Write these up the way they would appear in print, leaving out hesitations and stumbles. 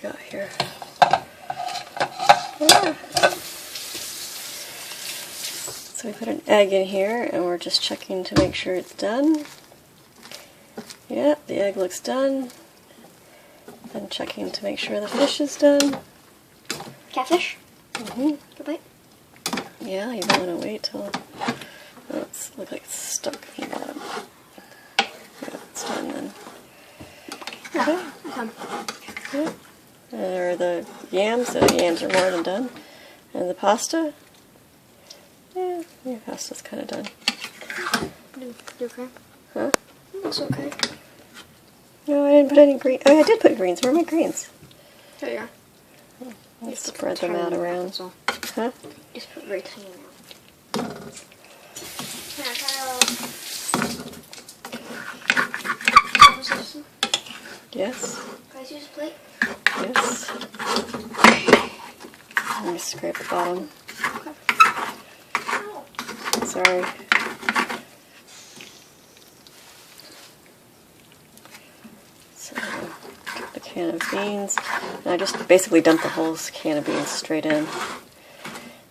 got here? Ah. So we put an egg in here, and we're just checking to make sure it's done. Yeah, the egg looks done. Then checking to make sure the fish is done. Catfish? Mm-hmm. Good bite. Yeah, you might want to wait till it looks like it's stuck in the bottom. Yeah, it's done then. Yeah. Okay. Yeah. There are the yams. The yams are more than done. And the pasta. Yeah, the pasta's kind of done. Do okay? Huh? Looks okay. No, I didn't put any green. Oh, I did put greens. Where are my greens? There you are. Let's spread them out around. So. Huh? Just put very tiny amount. Yes. Can I use a plate? Yes. Let me scrape the bottom. Okay. Sorry. So, get the can of beans. And I just basically dump the whole can of beans straight in.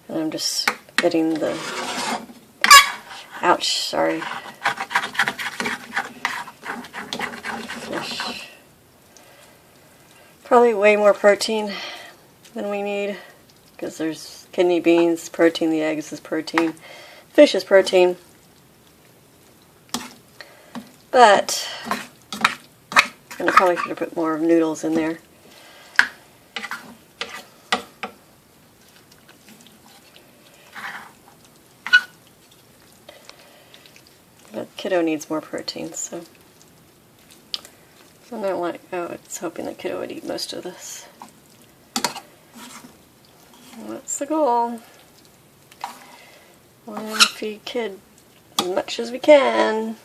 And I'm just getting the... Ouch, sorry. Fish. Probably way more protein than we need. Because there's kidney beans, protein, the eggs is protein. Fish is protein. But... and I probably should have put more noodles in there. But kiddo needs more protein, so I'm not like, oh, it's hoping that kiddo would eat most of this. That's the goal. I want to feed kid as much as we can.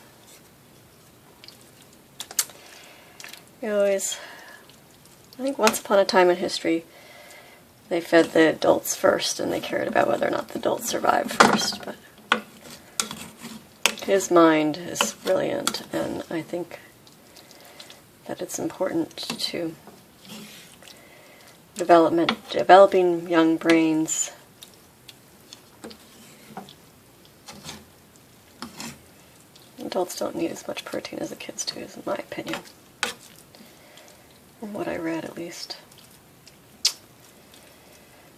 I think once upon a time in history, they fed the adults first, and they cared about whether or not the adults survived first. But his mind is brilliant, and I think that it's important to developing young brains. Adults don't need as much protein as the kids do, in my opinion. From what I read, at least.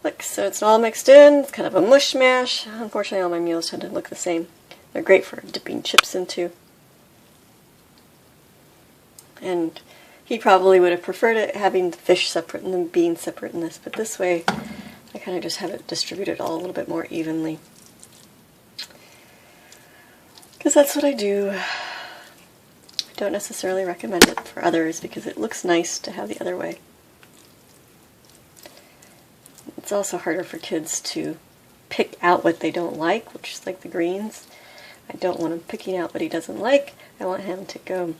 Look, so it's all mixed in. It's kind of a mush mash. Unfortunately, all my meals tend to look the same. They're great for dipping chips into. And he probably would have preferred it having the fish separate and the beans separate in this, but this way I kind of just have it distributed all a little bit more evenly. Because that's what I do. I don't necessarily recommend it for others because it looks nice to have the other way. It's also harder for kids to pick out what they don't like, which is like the greens. I don't want him picking out what he doesn't like. I want him to go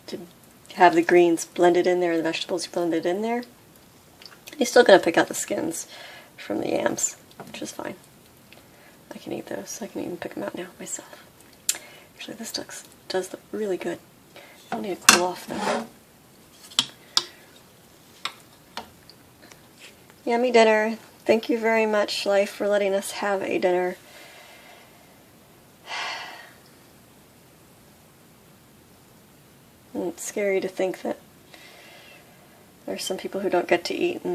to have the greens blended in there, the vegetables blended in there. He's still going to pick out the skins from the yams, which is fine. I can eat those. I can even pick them out now myself. Actually, this does look really good. I'll need to cool off though. Yummy dinner. Thank you very much, Life, for letting us have a dinner. And it's scary to think that there's some people who don't get to eat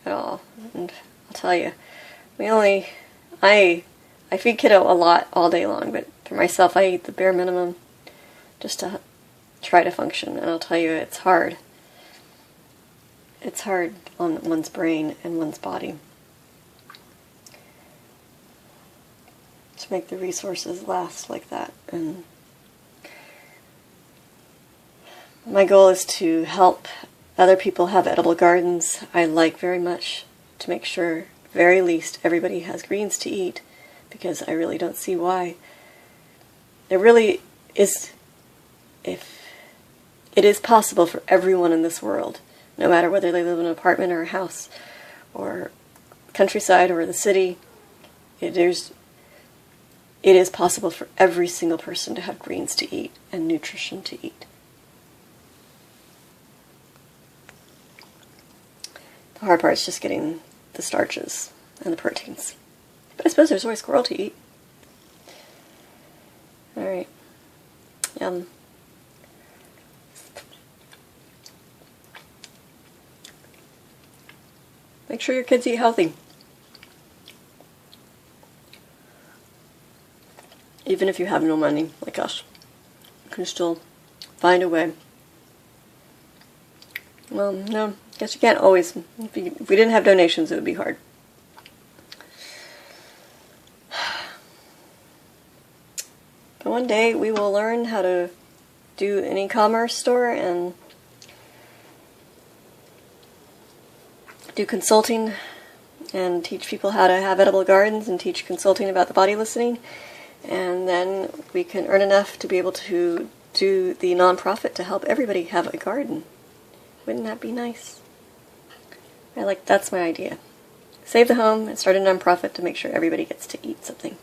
at all. And I'll tell you, I feed kiddo a lot all day long, but for myself, I eat the bare minimum just to try to function. And I'll tell you, it's hard. It's hard on one's brain and one's body to make the resources last like that. And my goal is to help other people have edible gardens. I like very much to make sure, very least, everybody has greens to eat, because I really don't see why. There really is, if it is possible for everyone in this world, no matter whether they live in an apartment or a house or countryside or the city, it is possible for every single person to have greens to eat and nutrition to eat. The hard part is just getting the starches and the proteins. But I suppose there's always squirrel to eat. Alright. Yum. Make sure your kids eat healthy. Even if you have no money, like us, you can still find a way. Well, no, I guess you can't always. If we didn't have donations, it would be hard. But one day we will learn how to do an e-commerce store and do consulting and teach people how to have edible gardens and teach consulting about the body listening. And then we can earn enough to be able to do the nonprofit to help everybody have a garden. Wouldn't that be nice? That's my idea. Save the home and start a nonprofit to make sure everybody gets to eat something.